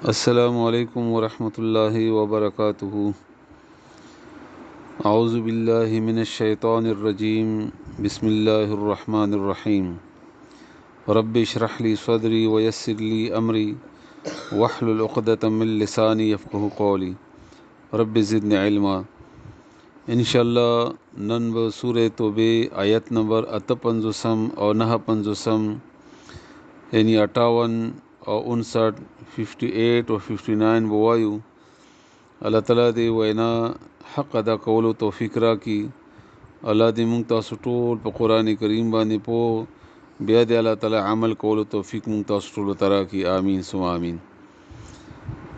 अस्सलामु अलैकुम वरहमतुल्लाहि वबरकातुहू। औज़ु बिल्लाहि मिनश शैतानिर रजीम। बिस्मिल्लाहिर रहमानिर रहीम। रब्बि इश्रह ली सदरी व यस्सिर ली अमरी वहलुल उक़दतम मिन लिसानी यफ़क़हू क़ौली। रब्बि ज़िदनी इल्मा। इंशाअल्लाह नन ब सूरह तौबे आयत नंबर 58 और 59 यानी 58 और 59, 58 और 59 बवायु। अल्लाह ताला दे वैना हक़ अदा कौलो तौफ़ीक़ राकी। अल्लाह दे मुंग तासु टोल पे कुरान करीम बाने पो बिया दे अल्लाह ताला अमल कौलो तौफ़ीक़ मुंग तासु टोल तरा की आमीन सुमा आमीन।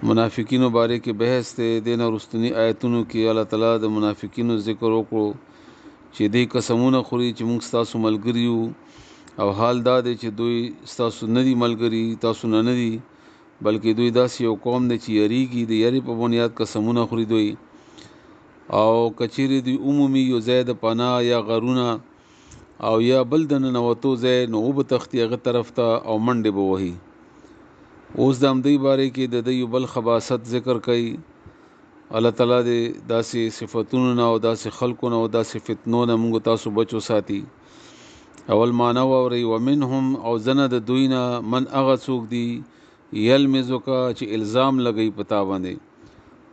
मुनाफिकीनो बारे के बहस ते देना रुस्तनी आयतुनो की अल्लाह ताला द मुनाफिकीनो ज़िक्र वकड़ो चे दे कसमूना खुरी चे मुंग तासु मलगरियू और हाल दा दे चे दोई तासु नदी मलगरी तासु नदी बल्कि दोई दासी और कौम दे ची यरीगी दे यरी पर बुनियाद कसमूना खुरी दोई और कचेरी दी उमुमी यो ज़ैद पना या गरुना और या बलदन नवतो ज़ै नो उब तख्ती अगर तरफ था और मंडे बो वही उस दाम दई बारे के दई बल खबासत ज़िक्र कई। अल्लाह ताला दे दासी सिफ़तुन ना और दासी खल्को ना और दासी फितनो ना मुंगो तासु बचो साथी। अवल मानव और वमिन हम और जन दुईना मन अगा सूख दी यल मिज़ुका ची इल्ज़ाम लगई पता बंदे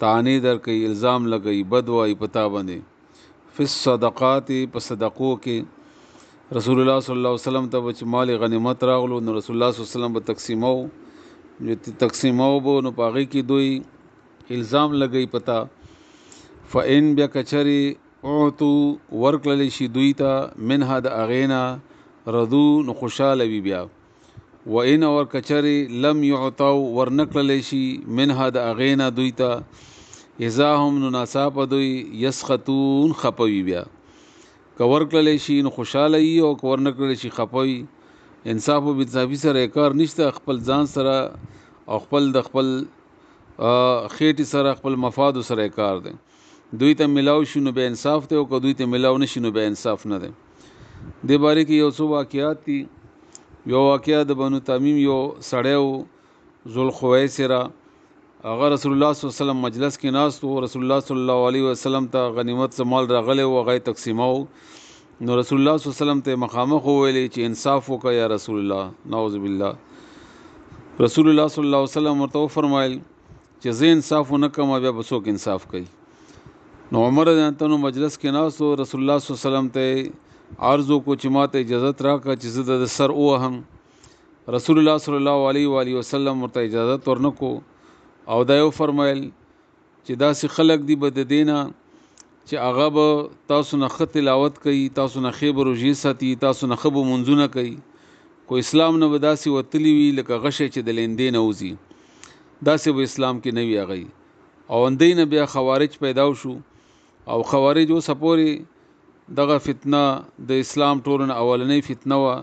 ताने दर कई इल्ज़ाम लगई बदवाई पता बंदे फ़िस सदक़ात पसदक़ों के रसूलुल्लाह सल्लल्लाहु अलैहि वसल्लम तब माल गनीमत रागलो न रसूलुल्लाह सल्लल्लाहु अलैहि वसल्लम ब तकसीमो जो तकसीमो बो न पागी की दोई इल्ज़ाम लगई पता फ़इन ब्या कचरी ओतु वर्क ललिशी दुईता मिन हद अगेना रदू न खुशाल अवी ब्या व इन और कचरी लम युताउ वर्नक ललिशी मिन हद अगेना दुईता इज़ा हम नासाप दुई यसखतून खपवी ब्या कवर्क ललिशी न खुशाल आई और कवर्नक ललिशी खपवी इंसाफ व बिसाफी सर एकार निश्ता अखपल जान सरा और खपल द खपल खेटी सर अखपल मफाद सर एकार दें दुई त मिलाव शुनु बे इंसाफ थे और दुई त मिलाव नशीनु बे इंसाफ न दे दे बारे की यो सो वाक़यात थी। यो वाक़या द बनु तमीम यो सड़ेव ज़ुल्खुवैसिरा अगर रसूलुल्लाह सल्लल्लाहु अलैहि वसल्लम मजलस के नास तो रसूलुल्लाह सल्लल्लाहु अलैहि वसल्लम ता गनीमत से माल रगले व गए तकसीमाओ नो रसूलुल्लाह सल्लल्लाहु अलैहि वसल्लम ते मकाम को वेले ची इंसाफ हो का या रसूलुल्लाह नाउज़ु बिल्लाह रसूलुल्लाह सल्लल्लाहु अलैहि वसल्लम तो फरमाइल चे जे इंसाफ न कमा बिया बसोक इंसाफ कई नो उमर तनु मजलस के नास तो रसूलुल्लाह सल्लल्लाहु अलैहि वसल्लम ते आर्ज़ो को चिमाते इजाज़त राका चिज़द सर ओ हम रसूलुल्लाह सल्लल्लाहु अलैहि वसल्लम मरता इजाज़त और नको और दायो फरमाइल चे दासी खलक दी बद देना चे आगा ब तासु न ख़त तिलावत कई तासु न ख़ेब रोजी साती तासु न ख़ब मुंजुना कई को इस्लाम न बदासी वतली वी लका गशे चे दलेन दे नौजी दासी वो इस्लाम की नवी आ गई और अंदे न बिया खवारिज पैदा शु और खवारिज वो सपोरी दगा फितना द इस्लाम टोरन अवलनी फितना वा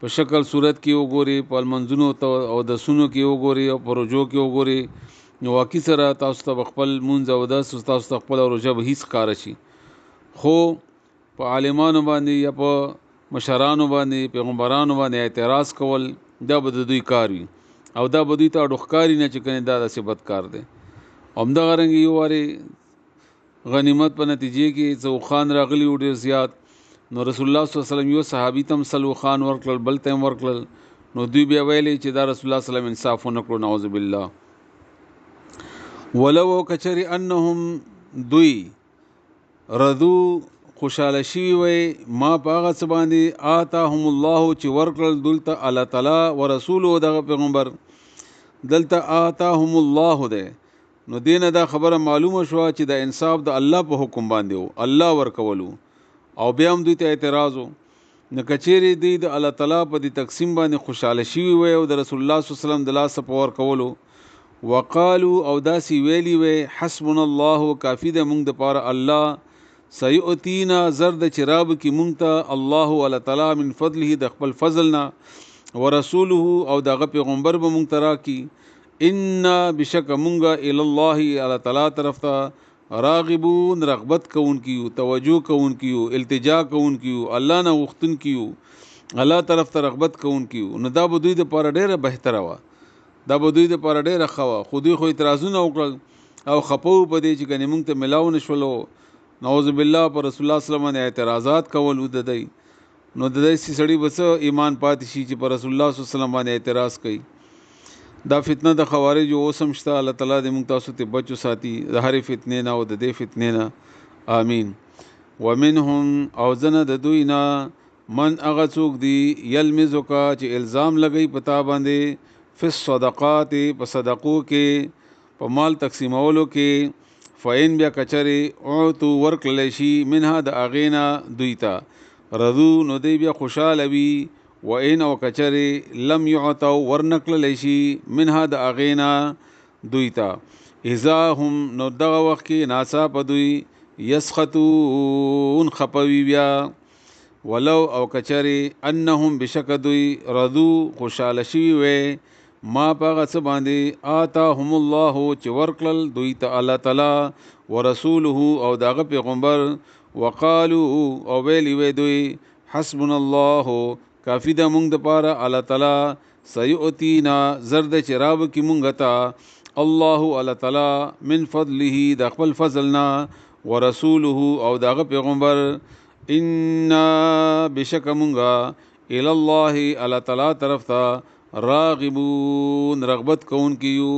पर शक्ल सूरत की वो गोरी पल मंजुनो तो और दसुनो की वो गोरी और परोजो की वो गोरी वाक़ी सरा तासु तब अखपल मुंज और दस तासु तब अखपल और जब हिस कारशी खो प आलिमानो बांधी या प मशरानो बांधी पैगम्बरानो बांधी एतराज़ कवल दा बदुई कारी और दा बदुई ता डुखकारी न चिकने दादा से बदकार दे अमदा गरंगी यो वारे गनीमत पर नतीजे की जो खान रागली उड़े ज़ियाद नो रसूलुल्लाह सल्लल्लाहु अलैहि वसल्लम यो सहाबी तम सलु खान वर्कल बल तम वर्कल नो दुई बिया वेले चिदा रसूलुल्लाह सल्लल्लाहु अलैहि वसल्लम इंसाफ नकलो नाउज़ु बिल्लाह वलो कचरी अन्नहुम दुई रदू खुशालशी वे माँ पागा सबानी आता हमल्लाह ची वर्कल दुलता अल्लाह ताला व रसूल दगा पैगम्बर दलता आता हमल्लाह दे नो देना दा खबर मालूम शुआ ची दा इंसाफ दा अल्लाह पर हुक्म बांधे हो अल्लाह वर्कवलू और ब्याम दुई ते एतराज़ हो न कचेरी दी द अल्लाह ताला पर दी तकसीम बांधे खुशालशी वे और द रसूलुल्लाह सल्लल्लाहु अलैहि वसल्लम दला सपोर कवलो वक़ालू अवदासी वेली वे हस्बुनल्लाहु काफ़ी द मुंग द पारा अल्लाह सयुतीना जर्द चिराब की मुंगता अल्लाह अल्लाह ताला मिन फ़ज़लिही द ख़पल फ़ज़लना व रसूलुहु और द पैगम्बर ब मुंगतरा की इन्ना बिशक मुंगा इल्लाही अल्लाह ताला तरफ ता रागिबून रग़बत कौन कियू तवज्जो कौन कियू इल्तिजा कौन कियू अल्लाह ना उख्तन कियू अल्लाह तरफ ता रग़बत कौन कियू नदा बदुई द पारा डेरा बेहतर वा دا به دوی د پر ډېره خوا خو دوی خو اعتراضونه وکړل او خپو په دې چې کني موږ ته ملاو نشولو نعوذ بالله پر رسول الله صلی الله علیه وسلم اعتراضات کول وددای نو د دې سړي بس ایمان پاتې شي چې پر رسول الله صلی الله علیه وسلم باندې اعتراض کوي دا فتنه د خوارج او سمشتا الله تعالی دې موږ تاسو ته بچو ساتي د هرې فتنې نه او د دې فتنې نه آمین ومنهم او زنه د دوی نه من هغه څوک دی یلمزکا چې الزام لګی پتا باندې فی الصدقات په صدقو کې په مال تقسیمولو کې فین بیا کچری او تو ورکل شي منها د اغینا دویتا رضو نو دی بیا خوشاله وي و ان او کچری لم يعطوا ورنکل شي منها د اغینا دویتا اذا هم نو دغه وخت کې ناسا په دوی یسخطون خپوی بیا ولو او کچری انهم بشکدوی رضو خوشاله شي وي ما پاغه څه باندې آتاهم الله چې ورکل دوی ته الله تعالی ورسوله او داغه پیغمبر وقالو او ویلی وی دوی حسبنا الله کافی د مونږ د پاره الله تعالی سيؤتینا زرد چراب کی مونږ ته الله الله تعالی من فضله د خپل فضلنا ورسوله او داغه پیغمبر ان بشک مونږه ال الله الله تعالی طرف ته راغبون رغبت کون کیو